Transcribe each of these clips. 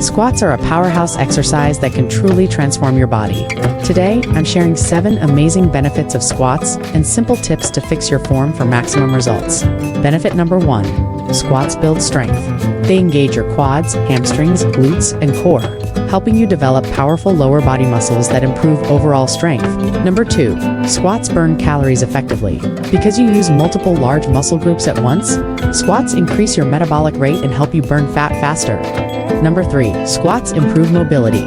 Squats are a powerhouse exercise that can truly transform your body. Today, I'm sharing 7 amazing benefits of squats and simple tips to fix your form for maximum results. Benefit number 1. Squats build strength. They engage your quads, hamstrings, glutes, and core, helping you develop powerful lower body muscles that improve overall strength. Number 2. Squats burn calories effectively. Because you use multiple large muscle groups at once, squats increase your metabolic rate and help you burn fat faster. Number 3. Squats improve mobility.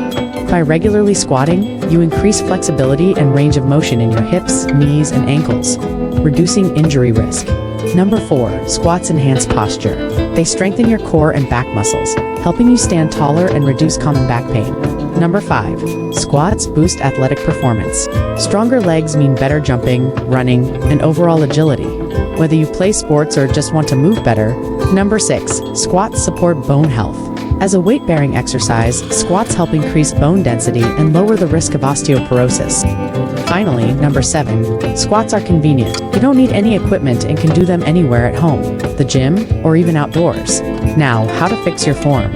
By regularly squatting, you increase flexibility and range of motion in your hips, knees, and ankles, reducing injury risk. Number 4. Squats enhance posture. They strengthen your core and back muscles, helping you stand taller and reduce common back pain. Number 5. Squats boost athletic performance. Stronger legs mean better jumping, running, and overall agility, whether you play sports or just want to move better. Number 6. Squats support bone health. As a weight-bearing exercise, squats help increase bone density and lower the risk of osteoporosis. Finally, number 7. Squats are convenient. You don't need any equipment and can do them anywhere at home, the gym, or even outdoors. Now, how to fix your form.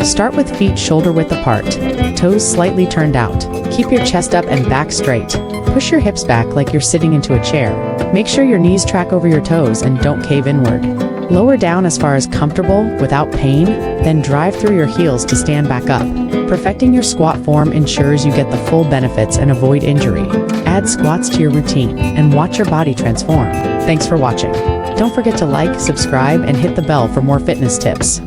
Start with feet shoulder-width apart, toes slightly turned out. Keep your chest up and back straight. Push your hips back like you're sitting into a chair. Make sure your knees track over your toes and don't cave inward. Lower down as far as comfortable, without pain, then drive through your heels to stand back up. Perfecting your squat form ensures you get the full benefits and avoid injury. Add squats to your routine and watch your body transform. Thanks for watching. Don't forget to like, subscribe, and hit the bell for more fitness tips.